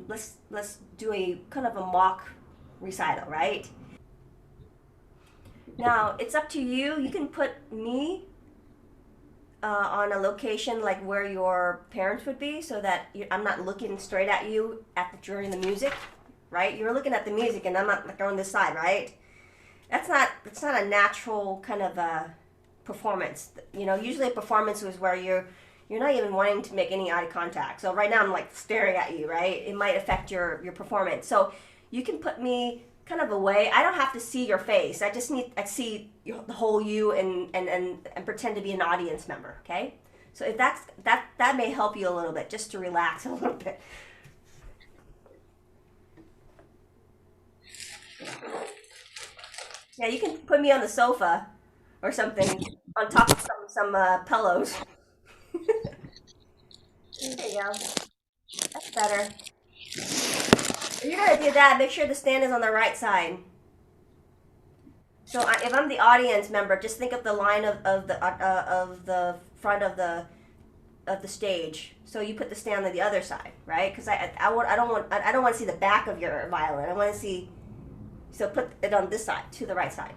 let's do a kind of a mock recital, right? Now it's up to you. You can put me on a location like where your parents would be, so that I'm not looking straight at you during the music, right? You're looking at the music, and I'm not like on this side, right? That's not a natural kind of performance. You know, usually a performance is where you're not even wanting to make any eye contact. So right now I'm like staring at you, right? It might affect your performance. So you can put me kind of away. I don't have to see your face. I see the whole you, and pretend to be an audience member. Okay. So if that may help you a little bit, just to relax a little bit. Yeah, you can put me on the sofa or something on top of some pillows. There you go. That's better. If you're gonna do that, make sure the stand is on the right side. So if I'm the audience member, just think of the line of the front of the stage. So you put the stand on the other side, right? Because I don't want to see the back of your violin. I want to see. So put it on this side, to the right side.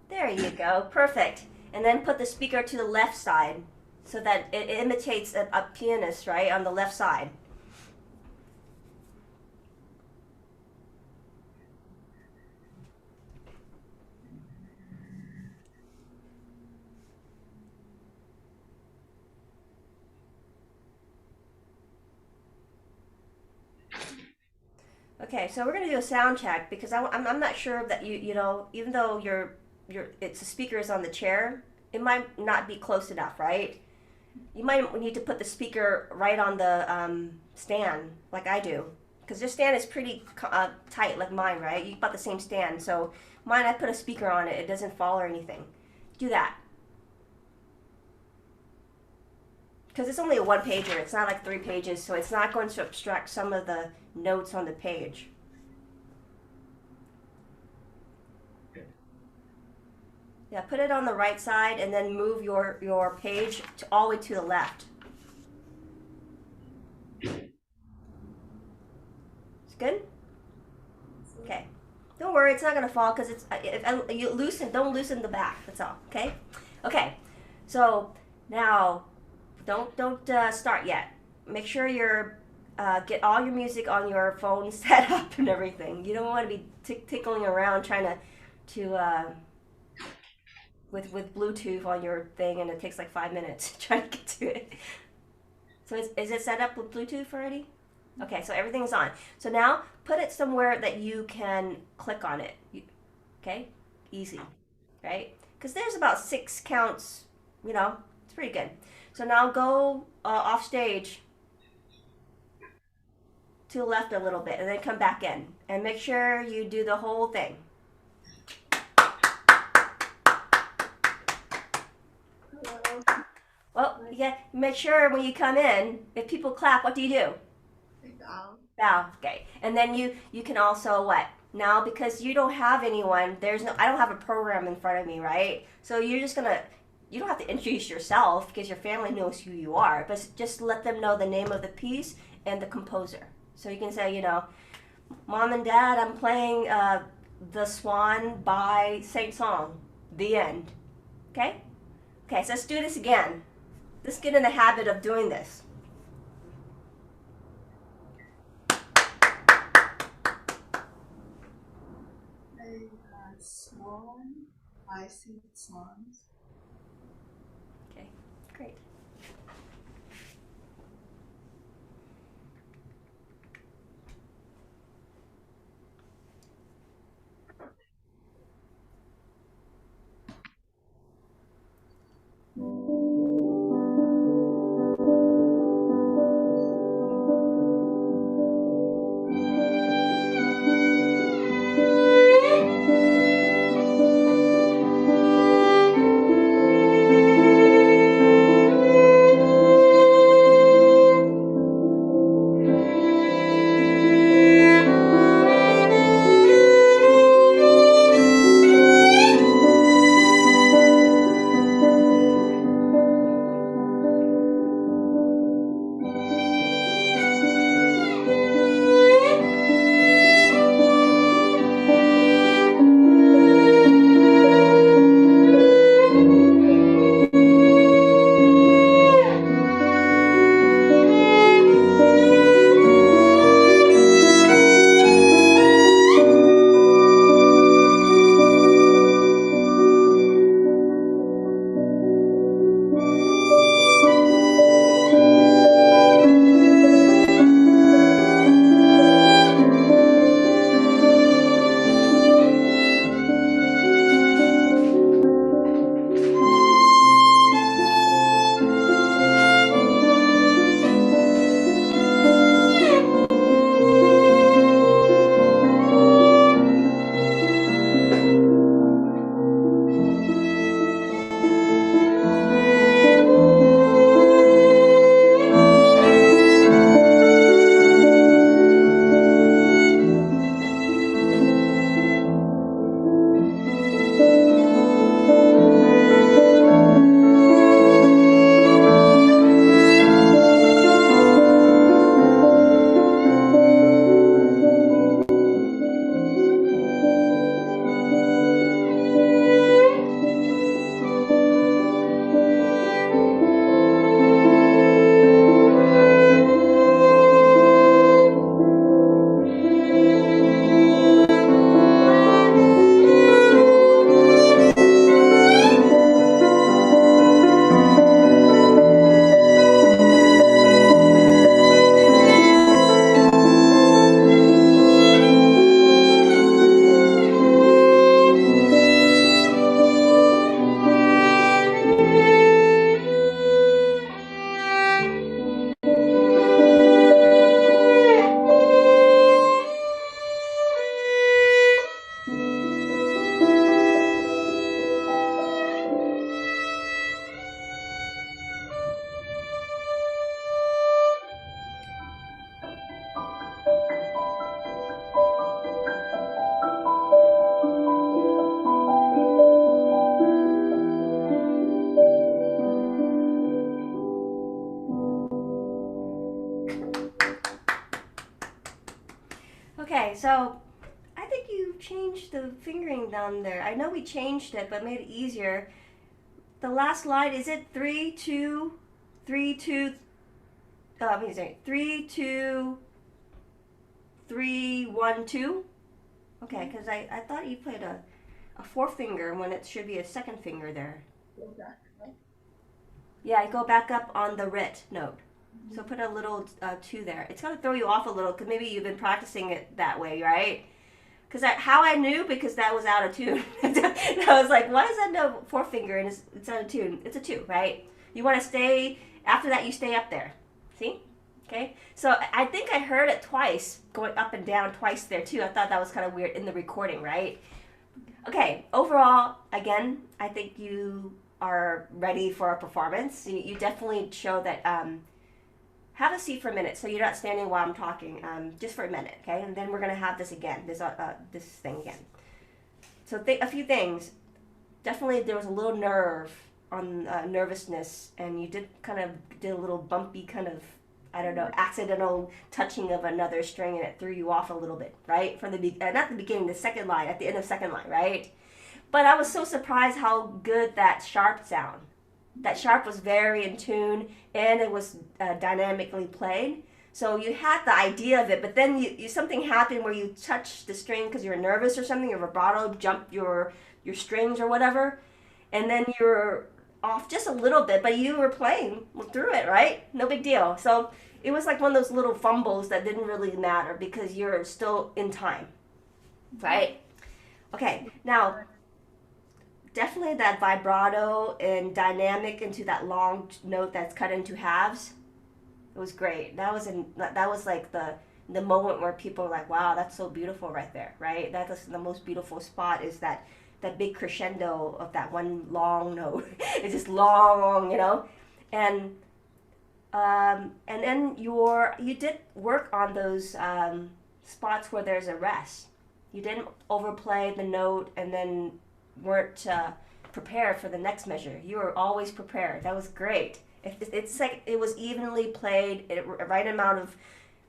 There you go. Perfect. And then put the speaker to the left side, so that it imitates a pianist, right, on the left side. Okay, so we're gonna do a sound check, because I'm not sure that you know, even though it's the speaker is on the chair, it might not be close enough, right? You might need to put the speaker right on the stand, like I do, because your stand is pretty tight, like mine, right? You bought the same stand, so mine, I put a speaker on it. It doesn't fall or anything. Do that, because it's only a one pager. It's not like 3 pages, so it's not going to obstruct some of the notes on the page. Yeah, put it on the right side, and then move your page all the way to the left. It's good. Okay. Don't worry, it's not gonna fall, because it's if you loosen. Don't loosen the back. That's all. Okay. Okay. So now, don't start yet. Make sure you're get all your music on your phone set up and everything. You don't want to be tickling around trying to with Bluetooth on your thing, and it takes like 5 minutes trying to get to it. So is it set up with Bluetooth already? Okay, so everything's on. So now put it somewhere that you can click on it. Okay, easy, right? Because there's about 6 counts. You know, it's pretty good. So now go off stage to the left a little bit, and then come back in, and make sure you do the whole thing. Well, yeah, make sure when you come in, if people clap, what do you do? Bow. Okay. And then you can also what? Now, because you don't have anyone, I don't have a program in front of me, right? So you're just gonna you don't have to introduce yourself, because your family knows who you are, but just let them know the name of the piece and the composer. So you can say, you know, Mom and Dad, I'm playing the Swan by Saint-Saens. The end. Okay? Okay, so let's do this again. Let's get in the habit of doing this. Swan by saint-saens. Okay, great. Okay, so I think you changed the fingering down there. I know we changed it, but made it easier. The last line, is it 3 2 3 2? Let me say 3 2 3 1 2. Okay, because I thought you played a fourth finger when it should be a second finger there. Go back, right? Yeah, go back up on the rit note. So put a little 2 there. It's going to throw you off a little because maybe you've been practicing it that way, right? Because how I knew, because that was out of tune. I was like, why is that no fourth finger and it's out of tune? It's a 2, right? You want to stay, after that you stay up there. See? Okay? So I think I heard it twice, going up and down twice there too. I thought that was kind of weird in the recording, right? Okay, overall, again, I think you are ready for a performance. You definitely show that. Have a seat for a minute, so you're not standing while I'm talking. Just for a minute, okay? And then we're gonna have this again. This thing again. So a few things. Definitely, there was a little nervousness, and you did a little bumpy kind of, I don't know, accidental touching of another string, and it threw you off a little bit, right? From not the beginning, the second line, at the end of second line, right? But I was so surprised how good that sharp sound. That sharp was very in tune, and it was dynamically played. So you had the idea of it, but then you something happened where you touched the string because you were nervous or something. Your vibrato jumped your strings or whatever, and then you were off just a little bit, but you were playing through it, right? No big deal. So it was like one of those little fumbles that didn't really matter because you're still in time, right? Okay, now definitely that vibrato and dynamic into that long note that's cut into halves. It was great. That was like the moment where people are like, wow, that's so beautiful right there, right? That is the most beautiful spot, is that big crescendo of that one long note. It's just long, and then you did work on those spots where there's a rest. You didn't overplay the note and then weren't prepared for the next measure. You were always prepared. That was great. It's like it was evenly played, right amount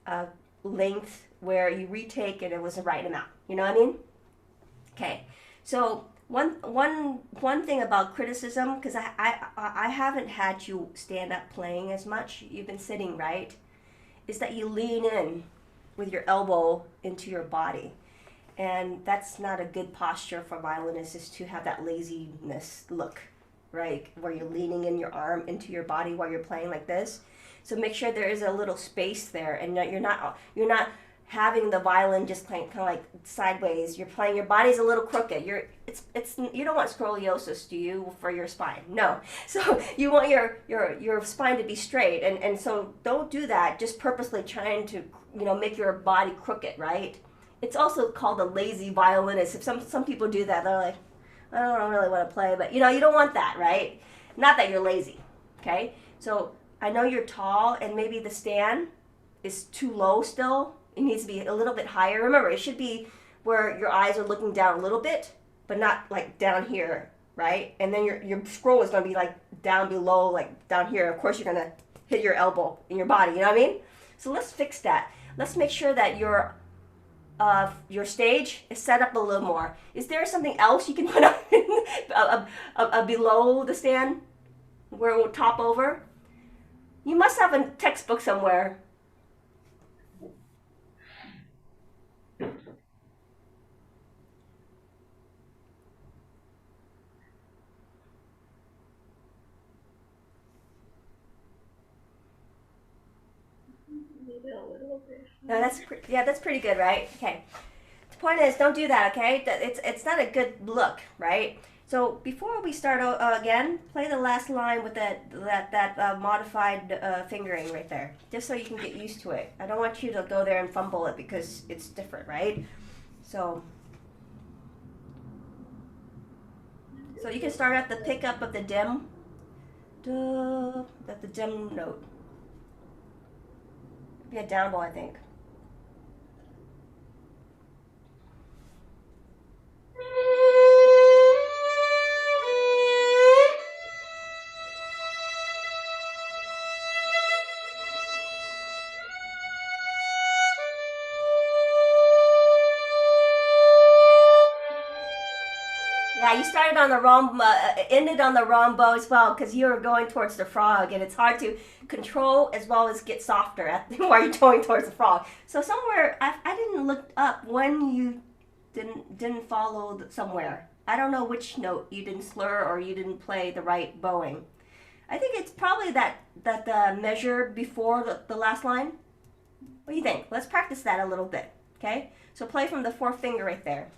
of length where you retake and it was the right amount. You know what I mean? Okay. So one thing about criticism, because I haven't had you stand up playing as much. You've been sitting, right? Is that you lean in with your elbow into your body. And that's not a good posture for violinists, is to have that laziness look, right? Where you're leaning in your arm into your body while you're playing like this. So make sure there is a little space there, and you're not having the violin just playing kind of like sideways. You're playing, your body's a little crooked. You don't want scoliosis, do you, for your spine? No. So you want your spine to be straight, and so don't do that. Just purposely trying to make your body crooked, right? It's also called a lazy violinist. If some people do that, they're like, I don't really want to play, but you don't want that, right? Not that you're lazy, okay? So I know you're tall, and maybe the stand is too low still. It needs to be a little bit higher. Remember, it should be where your eyes are looking down a little bit, but not like down here, right? And then your scroll is going to be like down below, like down here. Of course, you're going to hit your elbow in your body, you know what I mean? So let's fix that. Let's make sure that your stage is set up a little more. Is there something else you can put up below the stand where it will top over? You must have a textbook somewhere. Maybe a little bit. No, that's pretty good, right? Okay. The point is, don't do that, okay? It's not a good look, right? So before we start again, play the last line with that modified fingering right there, just so you can get used to it. I don't want you to go there and fumble it because it's different, right? So you can start at the pickup of the dim, at the dim note. Be a down bow, I think. Yeah, you started on the wrong, ended on the wrong bow as well because you were going towards the frog, and it's hard to control as well as get softer while you're going towards the frog. So somewhere I didn't look up when you didn't follow somewhere. I don't know which note you didn't slur or you didn't play the right bowing. I think it's probably that the measure before the last line. What do you think? Let's practice that a little bit. Okay, so play from the fourth finger right there.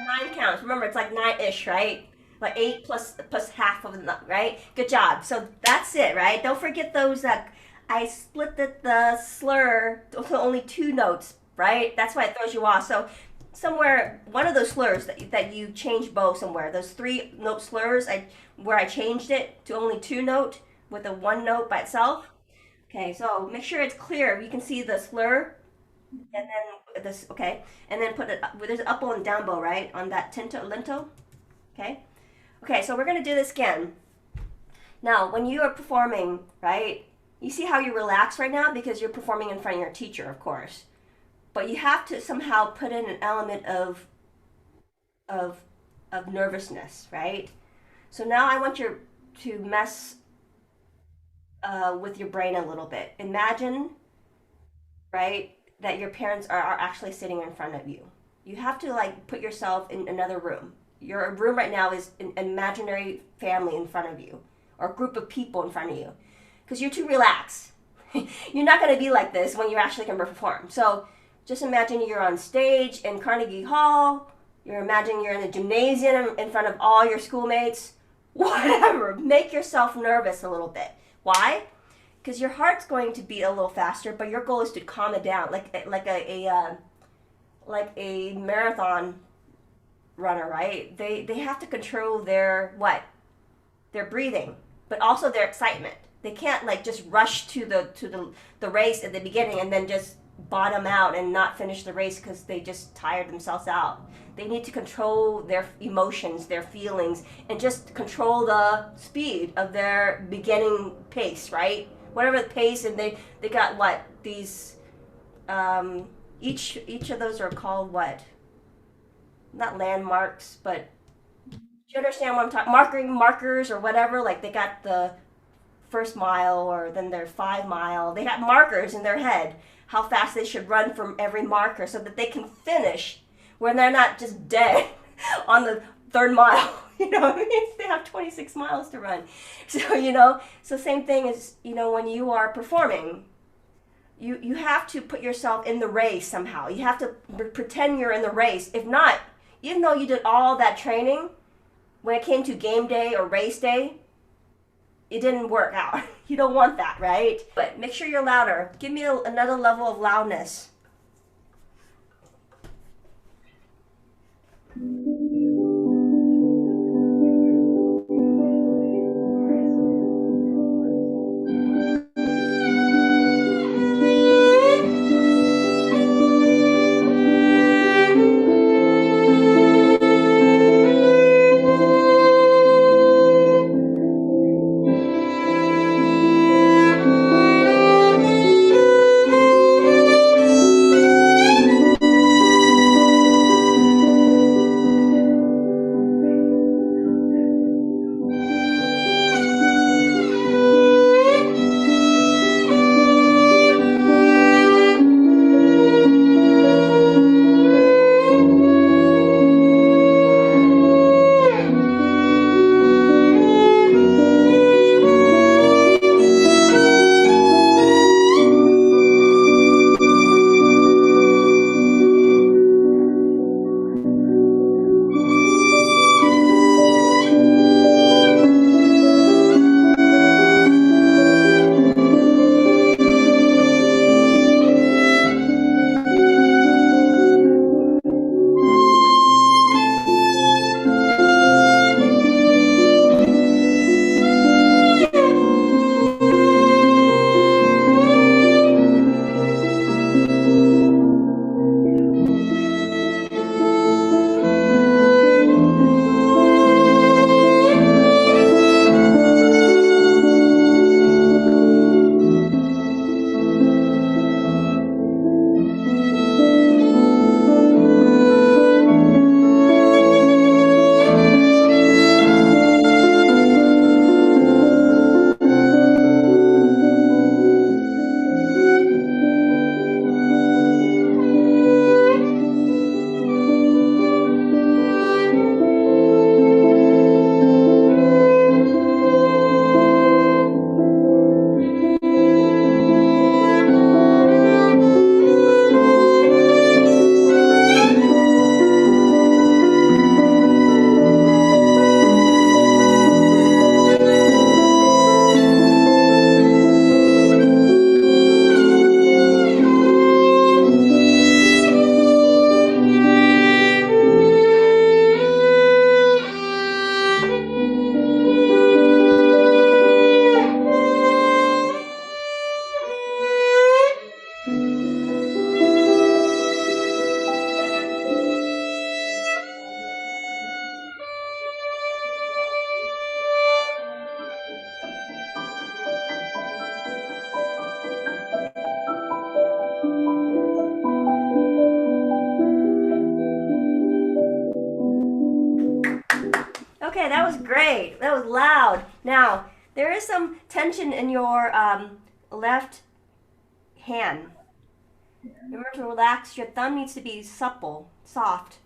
Nine counts. Remember, it's like nine-ish, right? Like eight plus half of the right. Good job. So that's it, right? Don't forget those. I split the slur to only two notes, right? That's why it throws you off. So somewhere one of those slurs that you changed bow somewhere. Those three note slurs, where I changed it to only two note with a one note by itself. Okay, so make sure it's clear. You can see the slur and then this, okay, and then put it there's an up bow and down bow, right, on that tinto lento. Okay, okay, so we're going to do this again. Now when you are performing, right, you see how you relax right now because you're performing in front of your teacher, of course, but you have to somehow put in an element of of nervousness, right? So now I want you to mess with your brain a little bit. Imagine, right, that your parents are actually sitting in front of you. You have to like put yourself in another room. Your room right now is an imaginary family in front of you or a group of people in front of you because you're too relaxed. You're not going to be like this when you actually can perform. So just imagine you're on stage in Carnegie Hall. You're imagining you're in the gymnasium in front of all your schoolmates. Whatever. Make yourself nervous a little bit. Why? Because your heart's going to beat a little faster, but your goal is to calm it down, like a marathon runner, right? They have to control their what? Their breathing, but also their excitement. They can't like just rush to the race at the beginning and then just bottom out and not finish the race because they just tired themselves out. They need to control their emotions, their feelings, and just control the speed of their beginning pace, right? Whatever the pace, and they got what these each of those are called what? Not landmarks, but do you understand what I'm talking? Markers or whatever. Like they got the first mile or then their 5 mile. They got markers in their head how fast they should run from every marker so that they can finish when they're not just dead on the third mile. You know what I mean? They have 26 miles to run. So, so same thing as, when you are performing, you have to put yourself in the race somehow. You have to pretend you're in the race. If not, even though you did all that training, when it came to game day or race day, it didn't work out. You don't want that, right? But make sure you're louder. Give me another level of loudness. Okay, that was great. That was loud. Now, there is some tension in your left hand. Remember to relax. Your thumb needs to be supple, soft.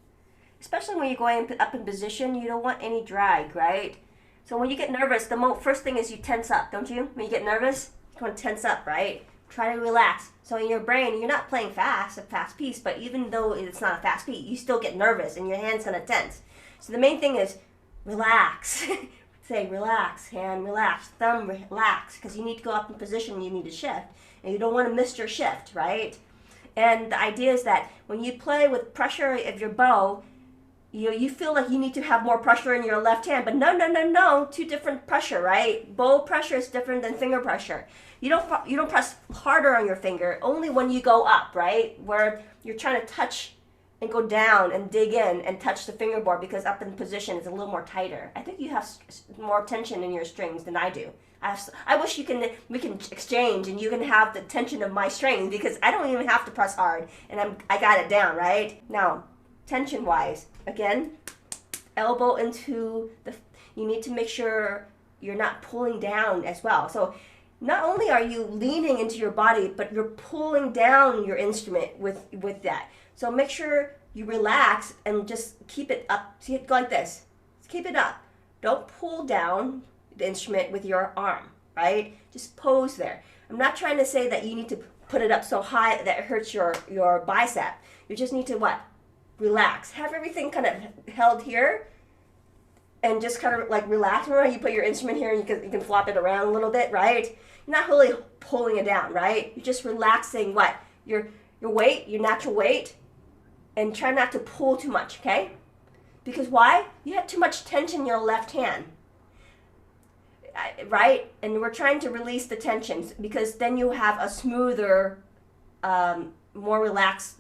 Especially when you're going up in position, you don't want any drag, right? So when you get nervous, the first thing is you tense up, don't you? When you get nervous, you want to tense up, right? Try to relax. So in your brain, you're not playing fast, a fast piece, but even though it's not a fast piece, you still get nervous and your hand's going to tense. So the main thing is relax. Say relax, hand relax, thumb relax, because you need to go up in position, you need to shift. And you don't want to miss your shift, right? And the idea is that when you play with pressure of your bow, you feel like you need to have more pressure in your left hand, but no, two different pressure, right? Bow pressure is different than finger pressure. You don't press harder on your finger, only when you go up, right? Where you're trying to touch and go down and dig in and touch the fingerboard, because up in position is a little more tighter. I think you have more tension in your strings than I do. I wish we can exchange and you can have the tension of my strings, because I don't even have to press hard and I got it down, right? Now, tension wise, again, elbow into you need to make sure you're not pulling down as well. So not only are you leaning into your body, but you're pulling down your instrument with that. So make sure you relax and just keep it up. See it go like this. Just keep it up. Don't pull down the instrument with your arm, right? Just pose there. I'm not trying to say that you need to put it up so high that it hurts your bicep. You just need to what? Relax. Have everything kind of held here and just kind of like relax. Remember how you put your instrument here and you can flop it around a little bit, right? You're not really pulling it down, right? You're just relaxing what? Your weight, your natural weight, and try not to pull too much, okay? Because why? You have too much tension in your left hand, right? And we're trying to release the tensions, because then you have a smoother, more relaxed,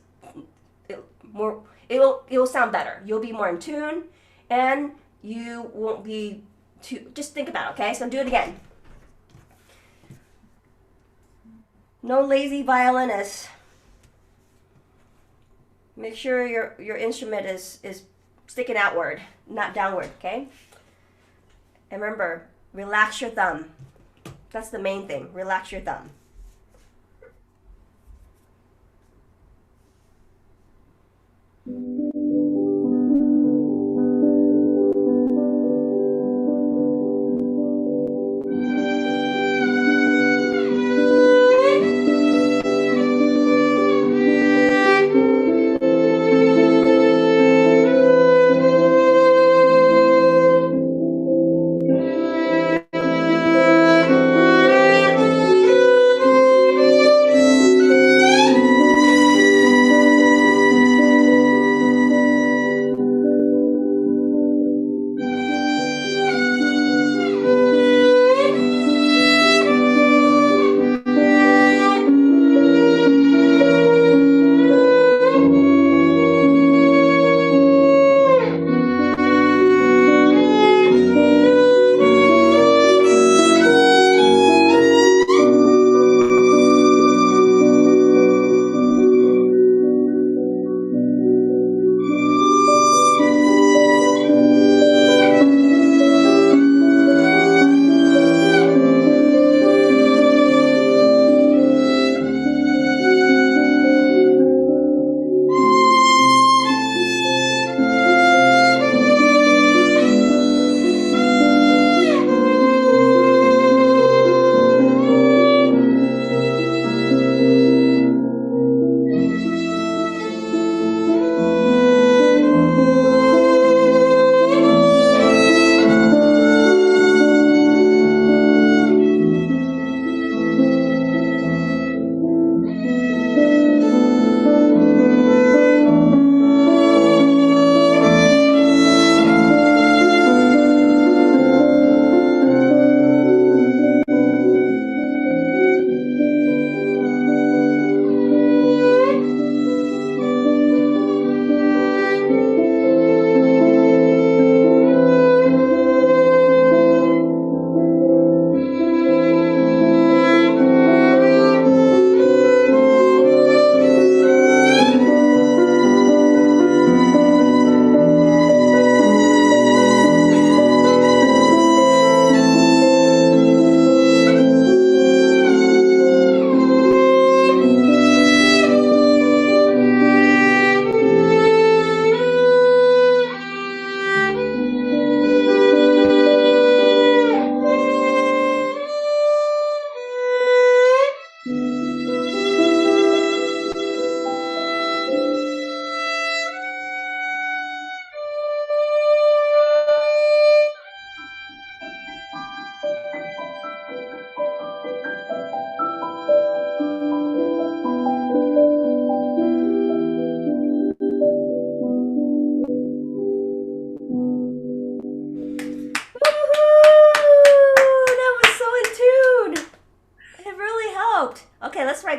it'll sound better. You'll be more in tune, and you won't be too. Just think about it, okay? So do it again. No lazy violinists. Make sure your instrument is sticking outward, not downward, okay? And remember, relax your thumb. That's the main thing. Relax your thumb.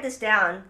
this down.